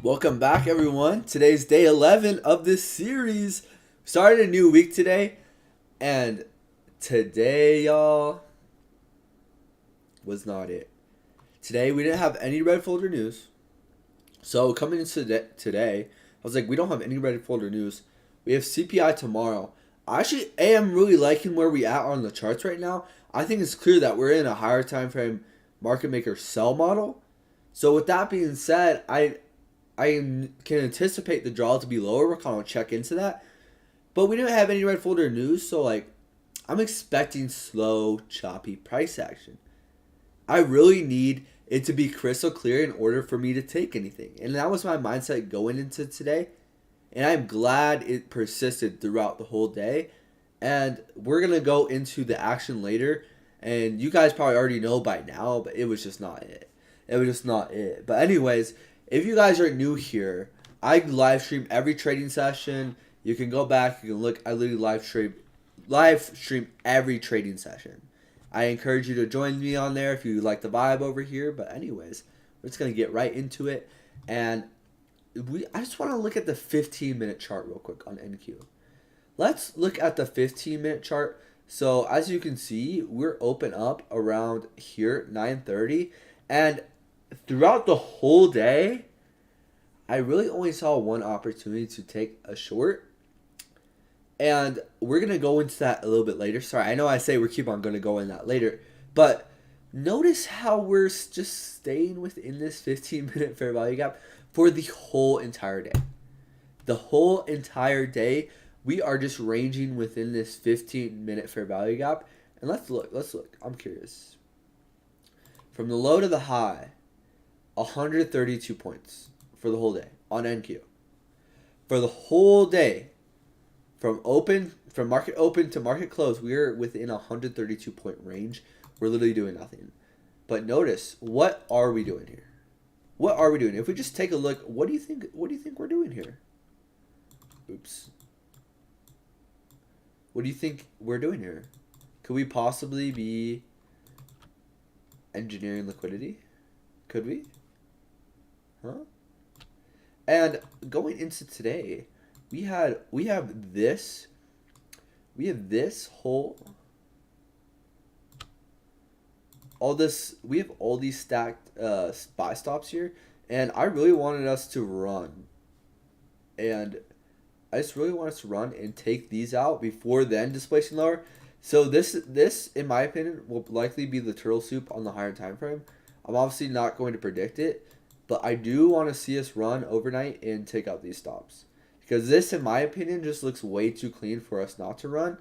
Welcome back, everyone. Today's day 11 of this series. Started a new week today, and today, y'all, was not it. Today, we didn't have any red folder news. So, coming into today, I was like, we don't have any red folder news. We have CPI tomorrow. I actually am really liking where we at on the charts right now. I think it's clear that we're in a higher time frame market maker sell model. So, with that being said, I can anticipate the draw to be lower. We're kind of check into that. But we didn't have any red folder news, so I'm expecting slow, choppy price action. I really need it to be crystal clear in order for me to take anything. And that was my mindset going into today. And I'm glad it persisted throughout the whole day. And we're going to go into the action later. And you guys probably already know by now, but it was just not it. It was just not it. But anyways, if you guys are new here, I live stream every trading session. You can go back, you can look. I literally live stream every trading session. I encourage you to join me on there if you like the vibe over here. But anyways, we're just gonna get right into it, and I just want to look at the 15-minute chart real quick on NQ. Let's look at the 15-minute chart. So as you can see, we're open up around here 9:30, and throughout the whole day, I really only saw one opportunity to take a short. And we're going to go into that a little bit later. Sorry, I know I say we keep on going to go in that later. But notice how we're just staying within this 15-minute fair value gap for the whole entire day. The whole entire day, we are just ranging within this 15-minute fair value gap. And let's look. I'm curious. From the low to the high, 132 points for the whole day on NQ. For the whole day, from market open to market close, we're within a 132 point range. We're literally doing nothing. But notice, what are we doing here? What are we doing? If we just take a look, what do you think we're doing here? Oops. What do you think we're doing here? Could we possibly be engineering liquidity? Could we? Huh? And going into today, we have this whole we have all these stacked buy stops here, and I really wanted us to run, and I just really want us to run and take these out before then displacing lower. So this in my opinion will likely be the turtle soup on the higher time frame. I'm obviously not going to predict it, but I do want to see us run overnight and take out these stops. Because this, in my opinion, just looks way too clean for us not to run.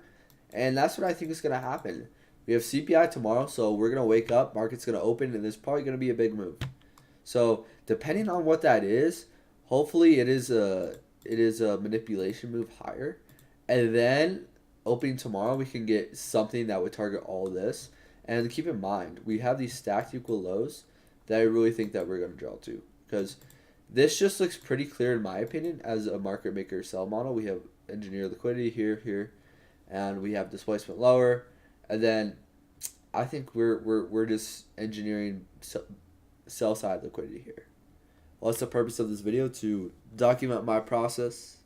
And that's what I think is going to happen. We have CPI tomorrow, so we're going to wake up, market's going to open, and there's probably going to be a big move. So depending on what that is, hopefully it is a manipulation move higher. And then opening tomorrow, we can get something that would target all this. And keep in mind, we have these stacked equal lows that I really think that we're going to draw to. Because this just looks pretty clear in my opinion as a market maker sell model. We have engineer liquidity here, and we have displacement lower. And then I think we're just engineering sell side liquidity here. Well, that's the purpose of this video, to document my process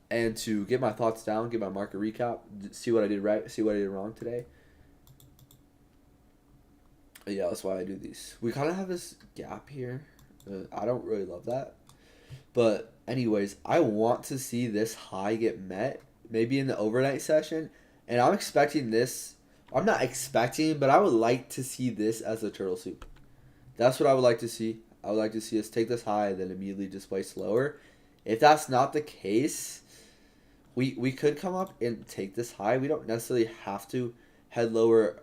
and to get my thoughts down, get my market recap, see what I did right, see what I did wrong today. Yeah, that's why I do these. We kind of have this gap here. I don't really love that. But anyways, I want to see this high get met, maybe in the overnight session. And I'm expecting this. I'm not expecting, but I would like to see this as a turtle soup. That's what I would like to see. I would like to see us take this high and then immediately displace lower. If that's not the case, we could come up and take this high. We don't necessarily have to head lower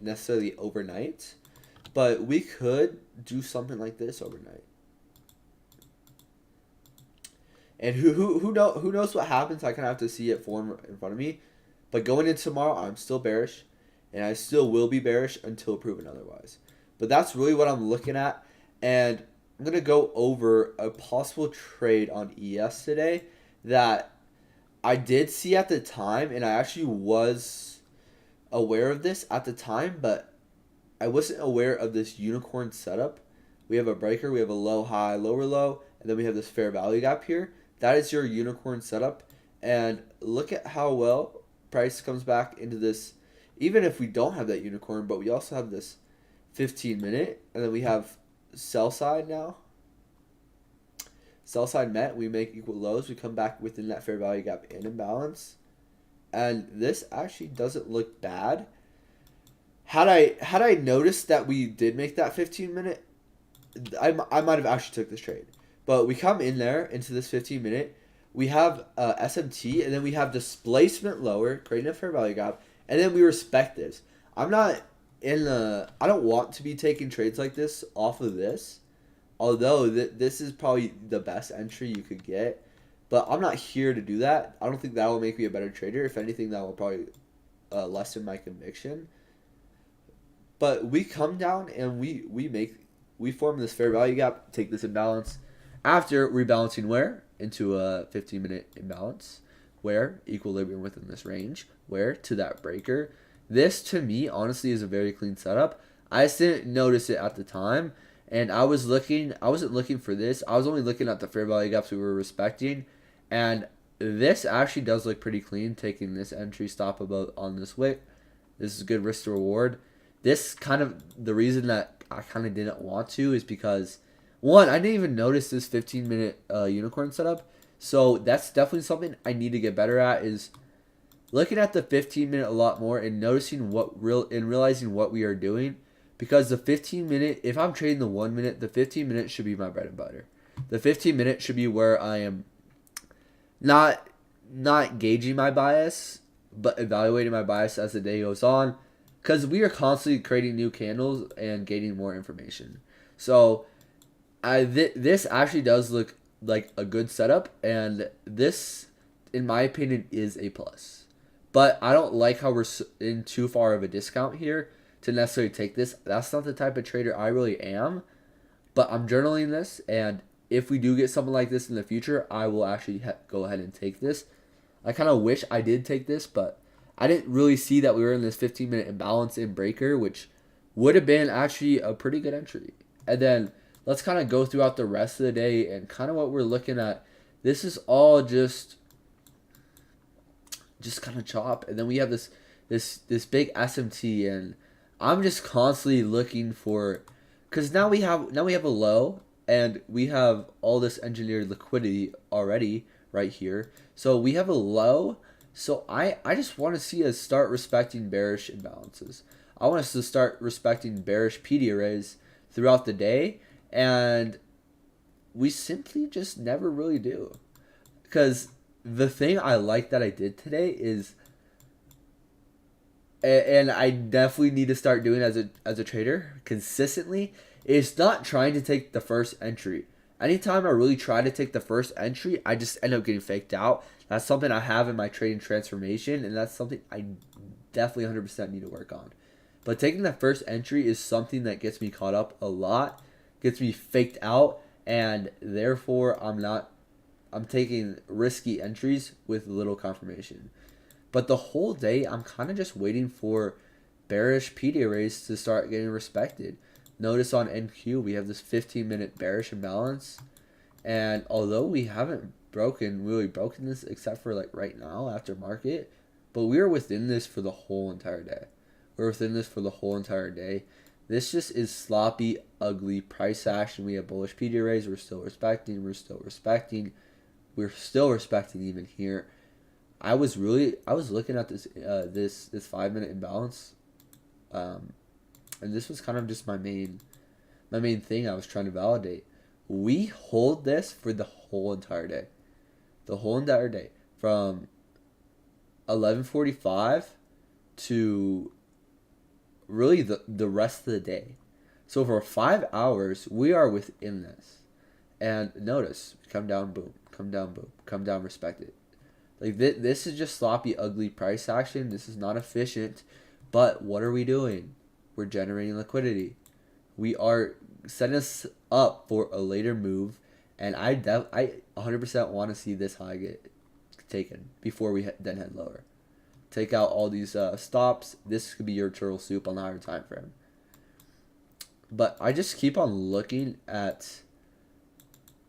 necessarily overnight, but we could do something like this overnight. And who knows what happens? I kind of have to see it form in front of me. But going into tomorrow, I'm still bearish, and I still will be bearish until proven otherwise. But that's really what I'm looking at, and I'm gonna go over a possible trade on ES today that I did see at the time, and I actually was aware of this at the time, but I wasn't aware of this unicorn setup. We have a breaker, we have a low high, lower low, and then we have this fair value gap here. That is your unicorn setup. And look at how well price comes back into this, even if we don't have that unicorn, but we also have this 15 minute, and then we have sell side now. Sell side met, we make equal lows, we come back within that fair value gap and imbalance. And this actually doesn't look bad. Had I noticed that we did make that 15 minute, I might have actually took this trade. But we come in there into this 15 minute, we have SMT, and then we have displacement lower, creating a fair value gap, and then we respect this. I don't want to be taking trades like this off of this, although this is probably the best entry you could get. But I'm not here to do that. I don't think that will make me a better trader. If anything, that will probably lessen my conviction. But we come down and we form this fair value gap, take this imbalance after rebalancing where into a 15-minute imbalance, where equilibrium within this range, where to that breaker. This to me honestly is a very clean setup. I just didn't notice it at the time, and I wasn't looking for this. I was only looking at the fair value gaps we were respecting, and this actually does look pretty clean, taking this entry stop about on this wick. This is good risk to reward. This kind of, the reason that I kind of didn't want to is because, one, I didn't even notice this 15-minute unicorn setup. So that's definitely something I need to get better at, is looking at the 15-minute a lot more and noticing realizing what we are doing. Because the 15-minute, if I'm trading the 1 minute, the 15-minute should be my bread and butter. The 15-minute should be where I am not gauging my bias, but evaluating my bias as the day goes on. Because we are constantly creating new candles and gaining more information. So this actually does look like a good setup, and this, in my opinion, is a plus. But I don't like how we're in too far of a discount here to necessarily take this. That's not the type of trader I really am. But I'm journaling this, and if we do get something like this in the future, I will actually go ahead and take this. I kind of wish I did take this, but I didn't really see that we were in this 15-minute imbalance in breaker, which would have been actually a pretty good entry. And then let's kind of go throughout the rest of the day and kind of what we're looking at. This is all just kind of chop. And then we have this big SMT, and I'm just constantly looking for, because now we have a low, and we have all this engineered liquidity already right here. So we have a low. So I just want to see us start respecting bearish imbalances. I want us to start respecting bearish PD arrays throughout the day, and we simply just never really do. Because the thing I like that I did today is, and I definitely need to start doing as a trader consistently, is not trying to take the first entry. Anytime I really try to take the first entry, I just end up getting faked out. That's something I have in my trading transformation, and that's something I definitely 100% need to work on. But taking the first entry is something that gets me caught up a lot, gets me faked out, and therefore I'm taking risky entries with little confirmation. But the whole day, I'm kind of just waiting for bearish PD arrays to start getting respected. Notice on NQ, we have this 15-minute bearish imbalance. And although we haven't really broken this except for like right now after market, but we are within this for the whole entire day. We're within this for the whole entire day. This just is sloppy, ugly price action. We have bullish PD arrays. We're still respecting. We're still respecting even here. I was looking at this 5-minute imbalance, and this was kind of just my main thing I was trying to validate. We hold this for the whole entire day. The whole entire day. From 11:45 to really the rest of the day. So for 5 hours, we are within this. And notice, come down, boom. Come down, boom. Come down, respect it. Like, this is just sloppy, ugly price action. This is not efficient. But what are we doing? We're generating liquidity. We are setting us up for a later move, and I 100% want to see this high get taken before we then head lower. Take out all these stops. This could be your turtle soup on the higher time frame. But I just keep on looking at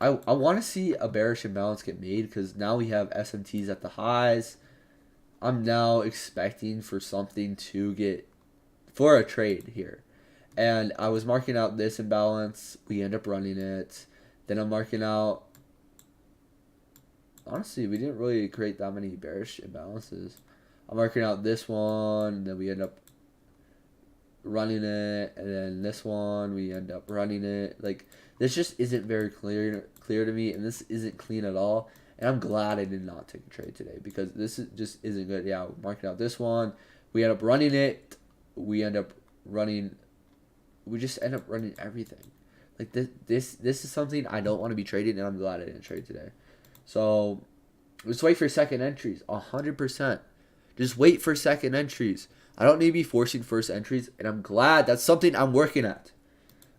I want to see a bearish imbalance get made because now we have SMTs at the highs. I'm now expecting for something to get for a trade here. And I was marking out this imbalance. We end up running it. Then I'm marking out. Honestly, we didn't really create that many bearish imbalances. I'm marking out this one. And then we end up running it. And then this one, we end up running it. Like, this just isn't very clear to me. And this isn't clean at all. And I'm glad I did not take a trade today because just isn't good. Yeah, marking out this one. We end up running it. We end up running. We just end up running everything. Like this is something I don't want to be trading, and I'm glad I didn't trade today. So just wait for second entries, 100%. Just wait for second entries. I don't need to be forcing first entries, and I'm glad that's something I'm working at.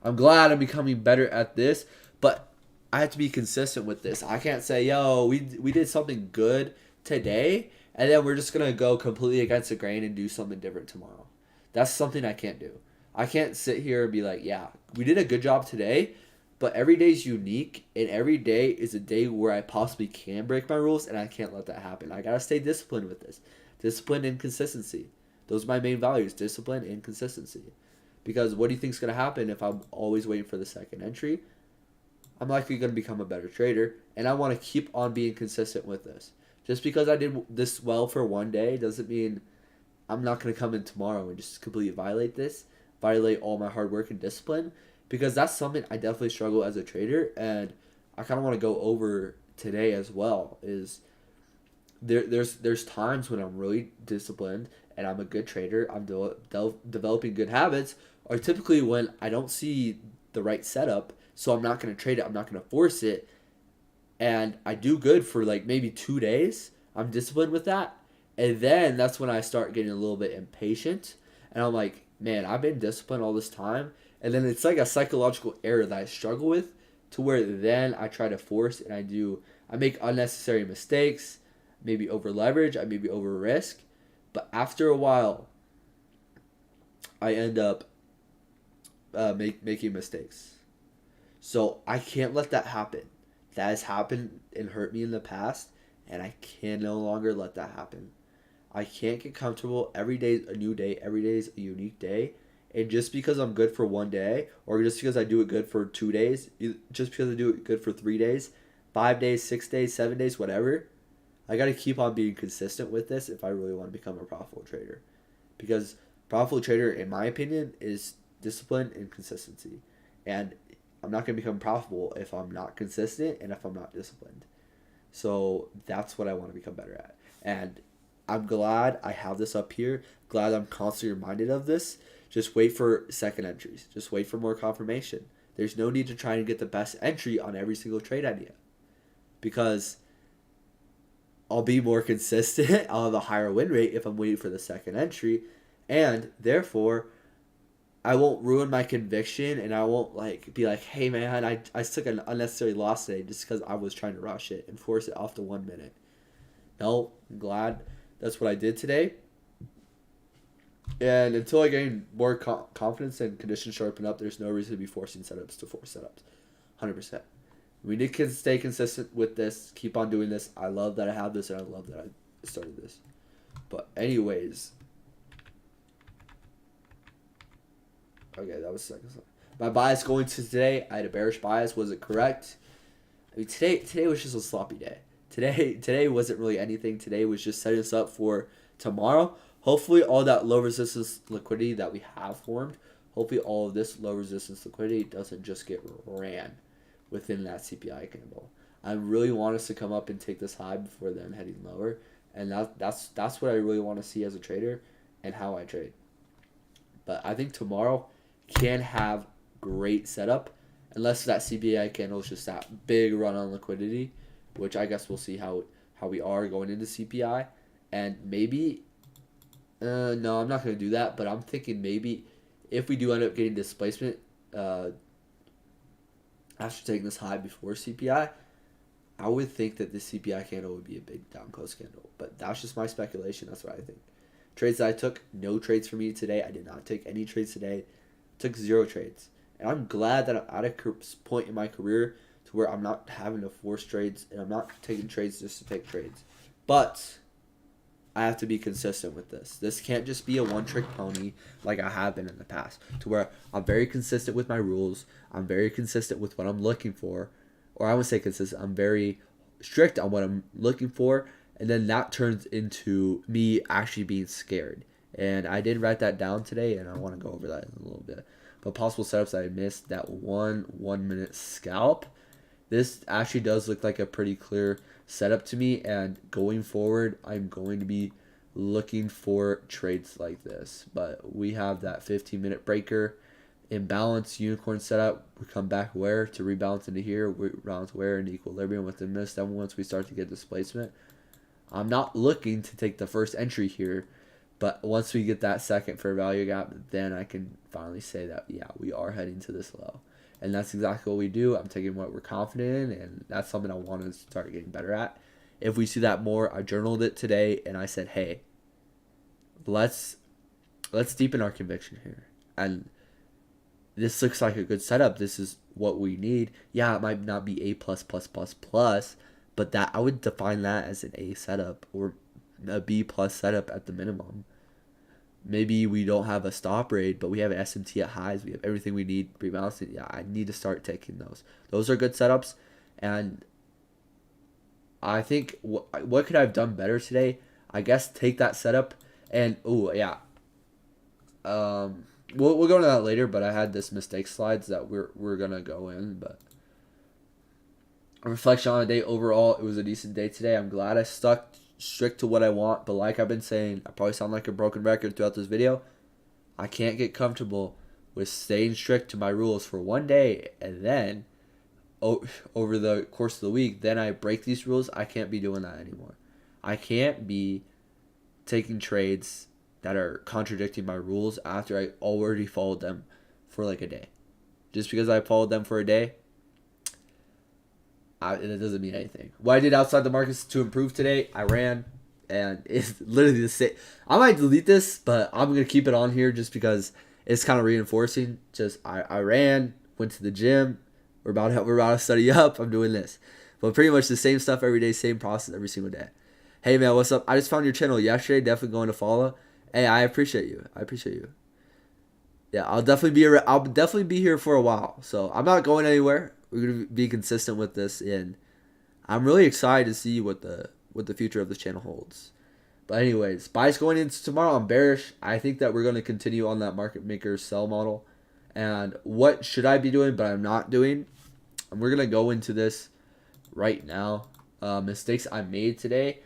I'm glad I'm becoming better at this, but I have to be consistent with this. I can't say, yo, we did something good today, and then we're just going to go completely against the grain and do something different tomorrow. That's something I can't do. I can't sit here and be like, yeah, we did a good job today, but every day is unique, and every day is a day where I possibly can break my rules, and I can't let that happen. I got to stay disciplined with this. Discipline and consistency. Those are my main values, discipline and consistency. Because what do you think is going to happen if I'm always waiting for the second entry? I'm likely going to become a better trader, and I want to keep on being consistent with this. Just because I did this well for one day doesn't mean I'm not going to come in tomorrow and just completely violate all my hard work and discipline, because that's something I definitely struggle as a trader, and I kind of want to go over today as well. Is there's times when I'm really disciplined and I'm a good trader, I'm developing good habits, or typically when I don't see the right setup, so I'm not going to trade it, I'm not going to force it, and I do good for like maybe 2 days. I'm disciplined with that, and then that's when I start getting a little bit impatient, and I'm like, man, I've been disciplined all this time, and then it's like a psychological error that I struggle with, to where then I try to force and I make unnecessary mistakes, maybe over leverage, I maybe over risk, but after a while, I end up making mistakes. So I can't let that happen. That has happened and hurt me in the past, and I can no longer let that happen. I can't get comfortable. Every day is a new day. Every day is a unique day. And just because I'm good for one day, or just because I do it good for 2 days, just because I do it good for 3 days, 5 days, 6 days, 7 days, whatever, I got to keep on being consistent with this if I really want to become a profitable trader. Because profitable trader, in my opinion, is discipline and consistency. And I'm not going to become profitable if I'm not consistent and if I'm not disciplined. So that's what I want to become better at. And I'm glad I have this up here. Glad I'm constantly reminded of this. Just wait for second entries. Just wait for more confirmation. There's no need to try and get the best entry on every single trade idea, because I'll be more consistent. I'll have a higher win rate if I'm waiting for the second entry, and therefore I won't ruin my conviction, and I won't like be like, hey man, I took an unnecessary loss today just because I was trying to rush it and force it off to 1 minute. No, I'm glad that's what I did today. And until I gain more confidence and conditions sharpen up, there's no reason to be forcing setups to force setups. 100%. We need to stay consistent with this. Keep on doing this. I love that I have this, and I love that I started this. But anyways. Okay, that was second. My bias going to today, I had a bearish bias. Was it correct? I mean, today was just a sloppy day. Today wasn't really anything. Today was just setting us up for tomorrow. Hopefully all that low resistance liquidity that we have formed, hopefully all of this low resistance liquidity doesn't just get ran within that CPI candle. I really want us to come up and take this high before then heading lower. And that's what I really want to see as a trader and how I trade. But I think tomorrow can have great setup, unless that CPI candle is just that big run on liquidity, which I guess we'll see how we are going into CPI. And maybe, no, I'm not going to do that, but I'm thinking maybe if we do end up getting displacement after taking this high before CPI, I would think that this CPI candle would be a big down close candle. But that's just my speculation. That's what I think. Trades that I took, no trades for me today. I did not take any trades today. Took 0 trades. And I'm glad that I'm at a point in my career to where I'm not having to force trades and I'm not taking trades just to take trades. But I have to be consistent with this. This can't just be a one-trick pony like I have been in the past, to where I'm very consistent with my rules. I'm very consistent with what I'm looking for. Or I would say consistent. I'm very strict on what I'm looking for. And then that turns into me actually being scared. And I did write that down today, and I want to go over that in a little bit. But possible setups that I missed, that 1 minute scalp. This actually does look like a pretty clear setup to me, and going forward, I'm going to be looking for trades like this. But we have that 15-minute breaker, imbalance unicorn setup. We come back where to rebalance into here, we rebalance where into equilibrium within this. Then once we start to get displacement, I'm not looking to take the first entry here, but once we get that second fair value gap, then I can finally say that, yeah, we are heading to this low. And that's exactly what we do. I'm taking what we're confident in, and that's something I want to start getting better at. If we see that more, I journaled it today, and I said, hey, let's deepen our conviction here. And this looks like a good setup. This is what we need. Yeah, it might not be A++++, but that I would define that as an A setup or a B+ setup at the minimum. Maybe we don't have a stop rate, but we have an SMT at highs. We have everything we need rebalancing. Yeah, I need to start taking those. Those are good setups, and I think what could I have done better today? I guess take that setup and we'll go into that later. But I had this mistake slides that we're gonna go in. But a reflection on the day overall, it was a decent day today. I'm glad I stuck strict to what I want, but like I've been saying, I probably sound like a broken record throughout this video. I can't get comfortable with staying strict to my rules for one day and then over the course of the week, then I break these rules. I can't be doing that anymore. I can't be taking trades that are contradicting my rules after I already followed them for like a day. Just because I followed them for a day, it doesn't mean anything. What I did outside the markets to improve today, I ran, and it's literally the same. I might delete this, but I'm going to keep it on here just because it's kind of reinforcing. Just I ran, went to the gym. We're about to study up. I'm doing this. But pretty much the same stuff every day, same process every single day. Hey, man, what's up? I just found your channel yesterday. Definitely going to follow. Hey, I appreciate you. Yeah, I'll definitely be here for a while. So I'm not going anywhere. We're gonna be consistent with this, and I'm really excited to see what the future of this channel holds. But anyways, buys going into tomorrow. I'm bearish. I think that we're gonna continue on that market maker sell model. And what should I be doing, but I'm not doing? And we're gonna go into this right now. Mistakes I made today.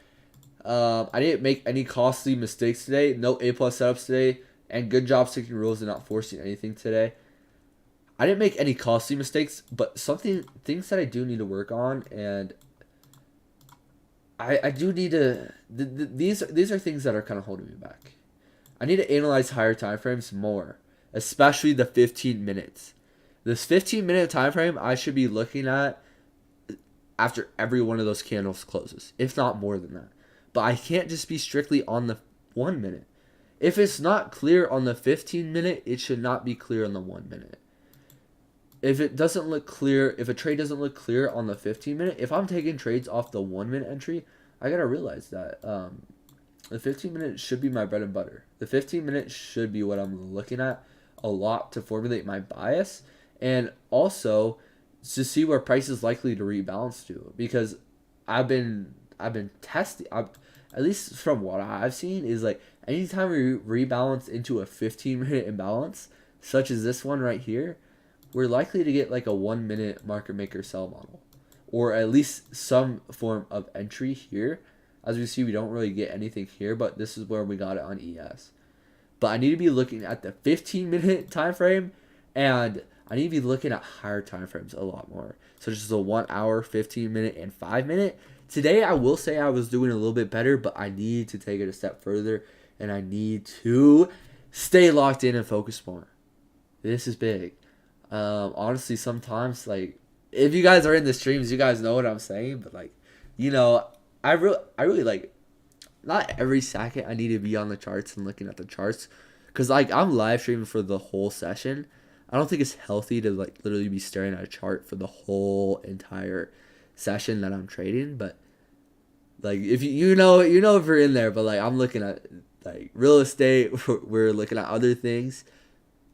I didn't make any costly mistakes today. No A+ setups today, and good job sticking rules and not forcing anything today. I didn't make any costly mistakes, but things that I do need to work on, and I do need to. These are things that are kind of holding me back. I need to analyze higher time frames more, especially the 15 minutes. This 15-minute time frame I should be looking at after every one of those candles closes, if not more than that. But I can't just be strictly on the 1 minute. If it's not clear on the 15-minute, it should not be clear on the 1 minute. If it doesn't look clear, if a trade doesn't look clear on the 15-minute, if I'm taking trades off the 1 minute entry, I gotta realize that the 15-minute should be my bread and butter. The 15-minute should be what I'm looking at a lot to formulate my bias, and also to see where price is likely to rebalance to. Because I've been testing, at least from what I've seen, is like anytime we rebalance into a 15-minute imbalance, such as this one right here, we're likely to get like a 1 minute market maker sell model, or at least some form of entry here. As we see, we don't really get anything here, but this is where we got it on ES. But I need to be looking at the 15-minute time frame, and I need to be looking at higher time frames a lot more, such as a 1 hour, 15-minute, and 5-minute. Today, I will say I was doing a little bit better, but I need to take it a step further, and I need to stay locked in and focus more. This is big. Honestly, sometimes, like, if you guys are in the streams, you guys know what I'm saying, but, like, you know, I really, like, not every second I need to be on the charts and looking at the charts, because, like, I'm live streaming for the whole session. I don't think it's healthy to like literally be staring at a chart for the whole entire session that I'm trading. But like if you know if you're in there, but like I'm looking at like real estate, we're looking at other things.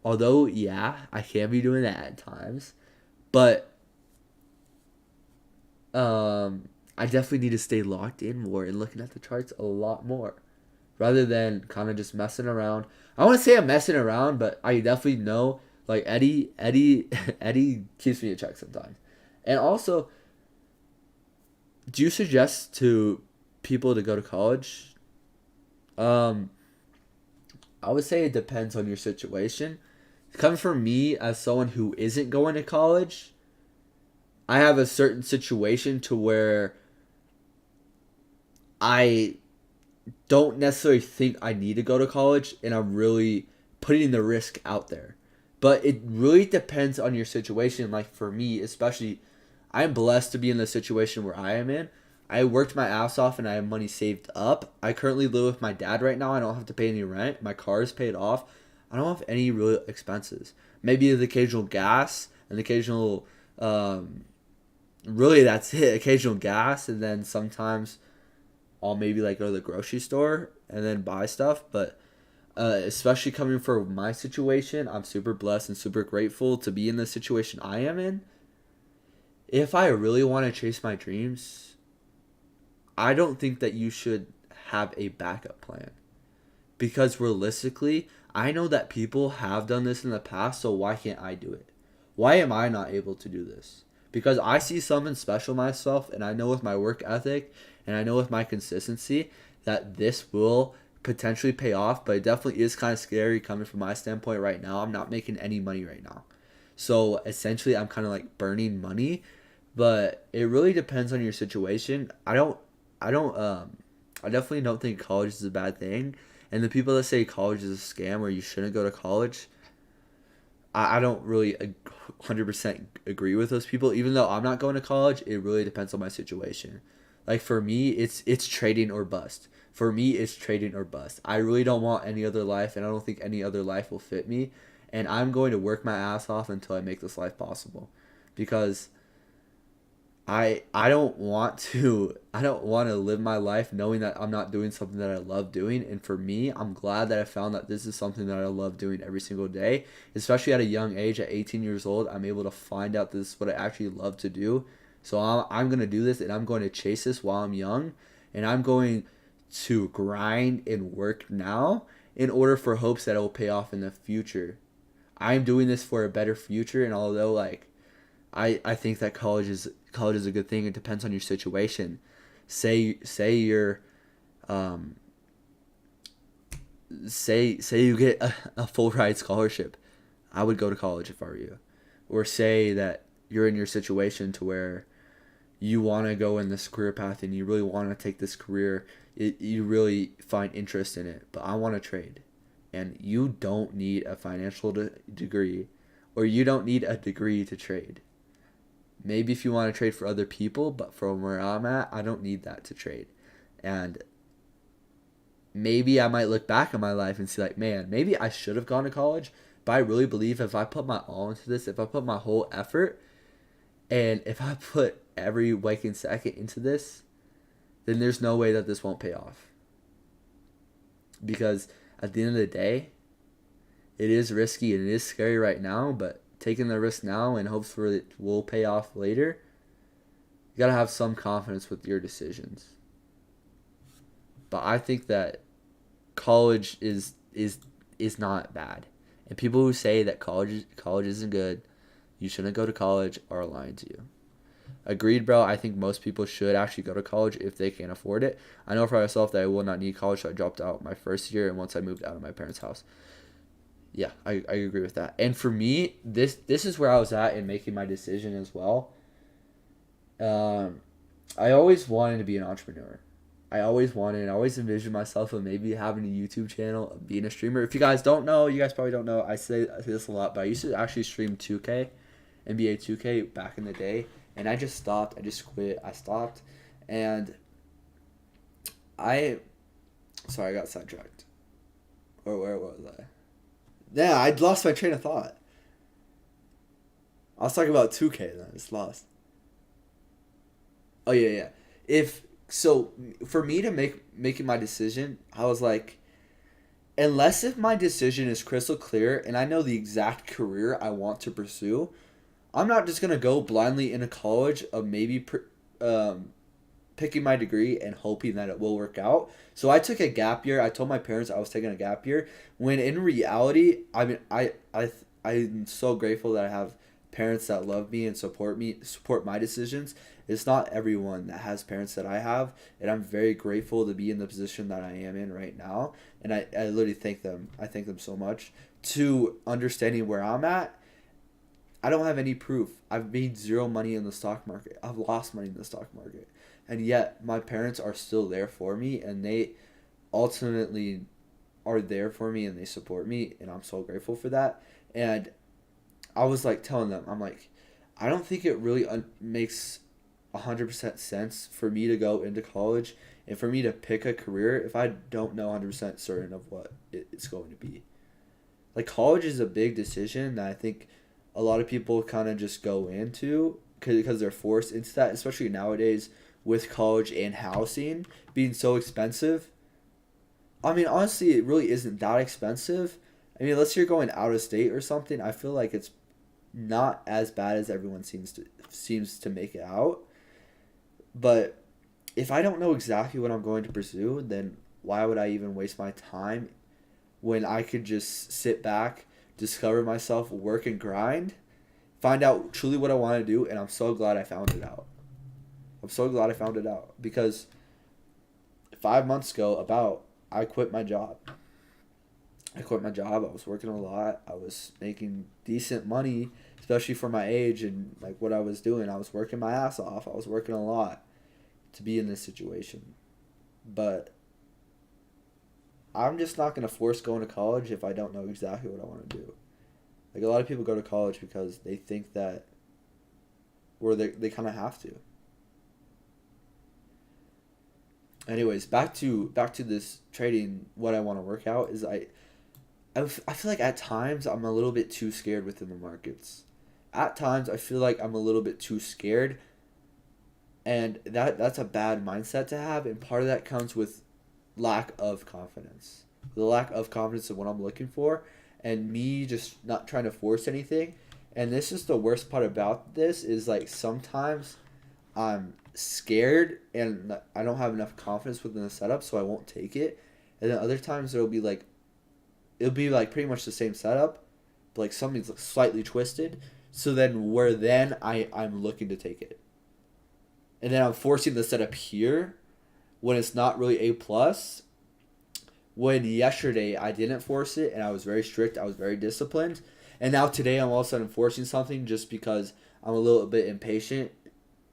Although yeah, I can be doing that at times, but I definitely need to stay locked in more and looking at the charts a lot more rather than kind of just messing around. I want to say I'm messing around, but I definitely know like Eddie Eddie keeps me in check sometimes. And also, do you suggest to people to go to college? Um, I would say it depends on your situation. Coming from me as someone who isn't going to college, I have a certain situation to where I don't necessarily think I need to go to college, and I'm really putting the risk out there. But it really depends on your situation. Like for me, especially, I'm blessed to be in the situation where I am in. I worked my ass off and I have money saved up. I currently live with my dad right now. I don't have to pay any rent. My car is paid off. I don't have any real expenses. Maybe the occasional gas and the occasional, really that's it. Occasional gas, and then sometimes I'll maybe like go to the grocery store and then buy stuff. But especially coming from my situation, I'm super blessed and super grateful to be in the situation I am in. If I really want to chase my dreams, I don't think that you should have a backup plan. Because realistically, I know that people have done this in the past, so why can't I do it? Why am I not able to do this? Because I see something special myself, and I know with my work ethic, and I know with my consistency, that this will potentially pay off, but it definitely is kind of scary coming from my standpoint right now. I'm not making any money right now. So essentially, I'm kind of like burning money, but it really depends on your situation. I definitely don't think college is a bad thing. And the people that say college is a scam or you shouldn't go to college, I don't really 100% agree with those people. Even though I'm not going to college, it really depends on my situation. Like for me, it's trading or bust. For me, it's trading or bust. I really don't want any other life, and I don't think any other life will fit me. And I'm going to work my ass off until I make this life possible, because I don't want to live my life knowing that I'm not doing something that I love doing. And for me, I'm glad that I found that this is something that I love doing every single day, especially at a young age. At 18 years old, I'm able to find out this is what I actually love to do. So I'm going to do this, and I'm going to chase this while I'm young, and I'm going to grind and work now in order for hopes that it will pay off in the future. I'm doing this for a better future, and although like I think that college is a good thing. It depends on your situation. Say you're um say you get a full ride scholarship. I would go to college if I were you. Or say that you're in your situation to where you want to go in this career path and you really want to take this career. You really find interest in it, but I want to trade. And you don't need a financial degree, or you don't need a degree to trade. Maybe if you want to trade for other people, but from where I'm at, I don't need that to trade. And maybe I might look back on my life and see like, man, maybe I should have gone to college. But I really believe if I put my all into this, if I put my whole effort, and if I put every waking second into this, then there's no way that this won't pay off. Because at the end of the day, it is risky and it is scary right now, but taking the risk now in hopes for it will pay off later, you gotta have some confidence with your decisions. But I think that college is not bad, and people who say that college isn't good, you shouldn't go to college, are lying to you. Agreed, bro. I think most people should actually go to college if they can afford it. I know for myself that I will not need college, so I dropped out my first year, and once I moved out of my parents' house. Yeah, I agree with that. And for me, this is where I was at in making my decision as well. Um, I always wanted to be an entrepreneur. I always envisioned myself of maybe having a YouTube channel, of being a streamer. If you guys don't know, you guys probably don't know, I say this a lot, but I used to actually stream 2K, NBA 2K back in the day, and I just stopped. I just quit. I stopped, and I, sorry, I got sidetracked. Or where was I? Yeah, I'd lost my train of thought. I was talking about 2K then. It's lost. Oh yeah, yeah. If so, for me to making my decision, I was like, unless if my decision is crystal clear and I know the exact career I want to pursue, I'm not just gonna go blindly into college of um, picking my degree and hoping that it will work out. So I took a gap year. I told my parents I was taking a gap year. When in reality, I mean, I'm so grateful that I have parents that love me, support my decisions. It's not everyone that has parents that I have, and I'm very grateful to be in the position that I am in right now. And I literally thank them. I thank them so much to understanding where I'm at. I don't have any proof. I've made zero money in the stock market. I've lost money in the stock market. And yet my parents are still there for me, and they ultimately are there for me and they support me, and I'm so grateful for that. And I was like telling them, I'm like, I don't think it really makes 100% sense for me to go into college and for me to pick a career if I don't know 100% certain of what it's going to be. Like, college is a big decision that I think a lot of people kind of just go into because they're forced into that, especially nowadays with college and housing being so expensive. I mean, honestly, it really isn't that expensive. I mean, unless you're going out of state or something, I feel like it's not as bad as everyone seems to make it out. But if I don't know exactly what I'm going to pursue, then why would I even waste my time when I could just sit back, discover myself, work and grind, find out truly what I want to do, and I'm so glad I found it out. I'm so glad I found it out because 5 months ago, I quit my job. I quit my job. I was working a lot. I was making decent money, especially for my age and like what I was doing. I was working my ass off. I was working a lot to be in this situation. But I'm just not going to force going to college if I don't know exactly what I want to do. Like, a lot of people go to college because they think that, or they kind of have to. Anyways, back to this trading. What I want to work out is I feel like at times I'm a little bit too scared within the markets. At times I feel like I'm a little bit too scared, and that's a bad mindset to have. And part of that comes with lack of confidence, the lack of confidence in what I'm looking for, and me just not trying to force anything. And this is the worst part about this is like sometimes I'm scared and I don't have enough confidence within the setup, so I won't take it. And then other times it'll be like pretty much the same setup, but like something's slightly twisted. So then I'm looking to take it, and then I'm forcing the setup here when it's not really A plus. When yesterday I didn't force it and I was very strict, I was very disciplined, and now today I'm all of a sudden forcing something just because I'm a little bit impatient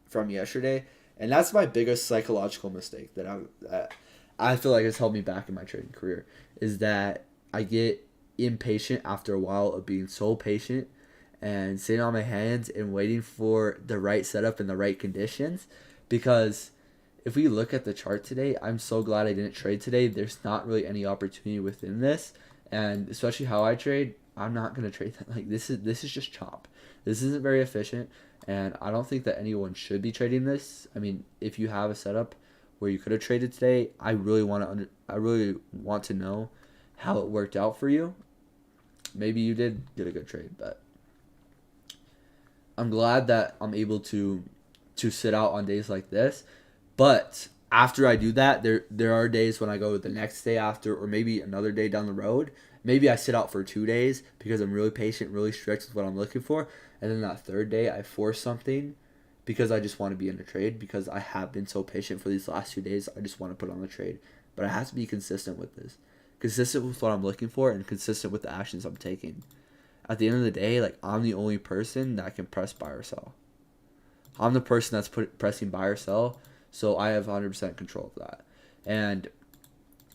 from yesterday, and that's my biggest psychological mistake that I feel like has held me back in my trading career is that I get impatient after a while of being so patient and sitting on my hands and waiting for the right setup and the right conditions. Because if we look at the chart today, I'm so glad I didn't trade today. There's not really any opportunity within this, and especially how I trade, I'm not gonna trade that. Like, this is just chop. This isn't very efficient, and I don't think that anyone should be trading this. I mean, if you have a setup where you could have traded today, I really want to know how it worked out for you. Maybe you did get a good trade, but I'm glad that I'm able to sit out on days like this. But after I do that, there are days when I go the next day after, or maybe another day down the road. Maybe I sit out for 2 days because I'm really patient, really strict with what I'm looking for. And then that third day, I force something because I just want to be in a trade, because I have been so patient for these last 2 days. I just want to put on the trade. But I have to be consistent with this. Consistent with what I'm looking for and consistent with the actions I'm taking. At the end of the day, like, I'm the only person that can press buy or sell. I'm the person that's pressing buy or sell, so I have 100% control of that. And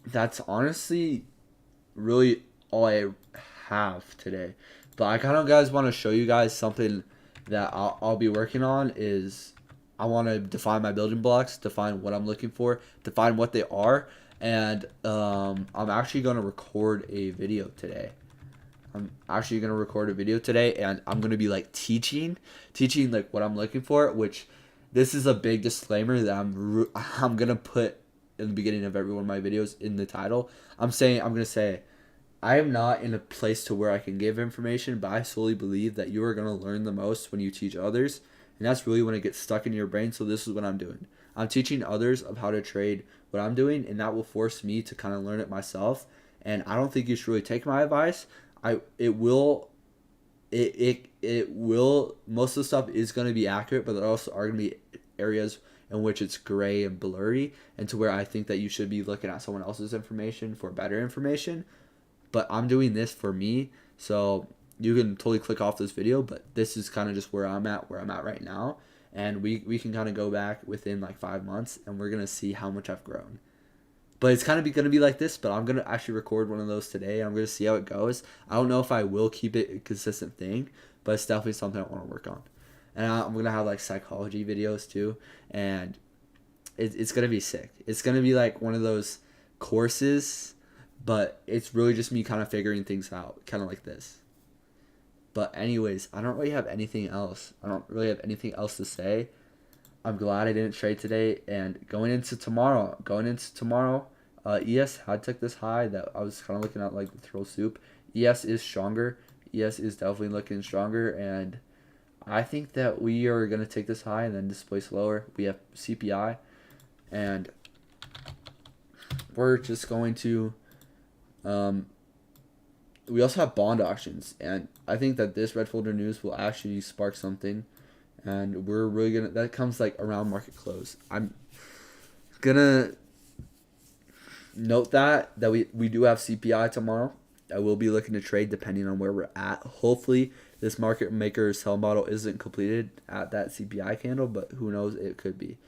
that's honestly really all I have today. But I kind of, guys, want to show you guys something that I'll be working on is I want to define my building blocks, define what I'm looking for, define what they are. And I'm actually going to record a video today. I'm actually gonna record a video today, and I'm gonna be like teaching like what I'm looking for. Which this is a big disclaimer that I'm gonna put in the beginning of every one of my videos in the title. I'm gonna say I am not in a place to where I can give information, but I solely believe that you are gonna learn the most when you teach others, and that's really when it gets stuck in your brain. So this is what I'm doing. I'm teaching others of how to trade what I'm doing, and that will force me to kind of learn it myself. And I don't think you should really take my advice. It will most of the stuff is going to be accurate, but there also are going to be areas in which it's gray and blurry, and to where I think that you should be looking at someone else's information for better information. But I'm doing this for me, so you can totally click off this video, but this is kind of just where I'm at right now. And we can kind of go back within like 5 months, and we're going to see how much I've grown. But it's kind of going to be like this, but I'm going to actually record one of those today, and I'm going to see how it goes. I don't know if I will keep it a consistent thing, but it's definitely something I want to work on. And I'm going to have like psychology videos too, and it's going to be sick. It's going to be like one of those courses, but it's really just me kind of figuring things out, kind of like this. But anyways, I don't really have anything else. I don't really have anything else to say. I'm glad I didn't trade today. And going into tomorrow, ES had took this high that I was kind of looking at like the throw soup. ES is stronger. ES is definitely looking stronger. And I think that we are going to take this high and then displace lower. We have CPI. And we're just going to... we also have bond auctions, and I think that this red folder news will actually spark something, and we're really gonna, that comes like around market close. I'm gonna note that we do have CPI tomorrow. I will be looking to trade depending on where we're at. Hopefully this market maker sell model isn't completed at that CPI candle, but who knows, it could be.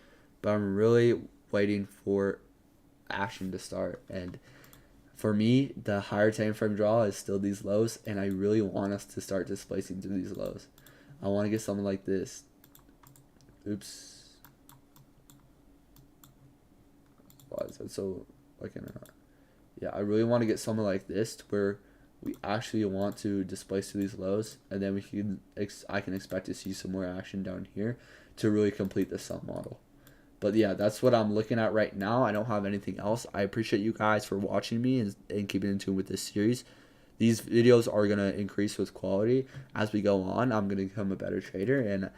But I'm really waiting for action to start, and for me, the higher time frame draw is still these lows, and I really want us to start displacing through these lows. I want to get something like this. Oops. Why is that so fucking not? Yeah, I really want to get something like this to where we actually want to displace through these lows, and then I can expect to see some more action down here to really complete the sell model. But yeah, that's what I'm looking at right now. I don't have anything else. I appreciate you guys for watching me and keeping in tune with this series. These videos are going to increase with quality as we go on. I'm going to become a better trader. And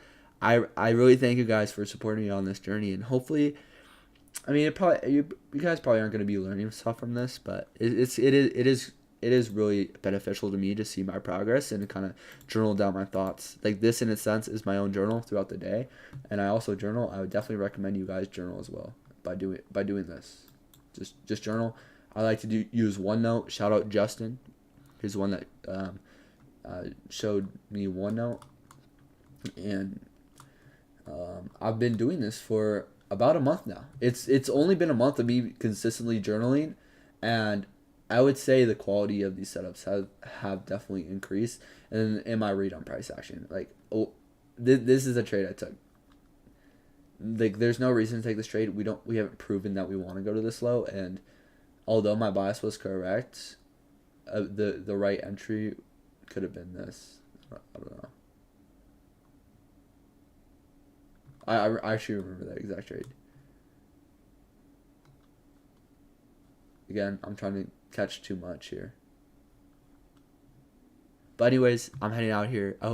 I really thank you guys for supporting me on this journey. And hopefully, I mean, you guys probably aren't going to be learning stuff from this, but it is really beneficial to me to see my progress and kind of journal down my thoughts. Like this, in a sense, is my own journal throughout the day, and I also journal. I would definitely recommend you guys journal as well by doing this. Just journal. I like to use OneNote. Shout out Justin. He's the one that showed me OneNote, and I've been doing this for about a month now. It's only been a month of me consistently journaling, and I would say the quality of these setups have definitely increased. And in my read on price action, like, this is a trade I took. Like, there's no reason to take this trade. We haven't proven that we want to go to this low, and although my bias was correct, the right entry could have been this. I don't know. I actually remember that exact trade. Again, I'm trying to catch too much here. But anyways, I'm heading out here. I hope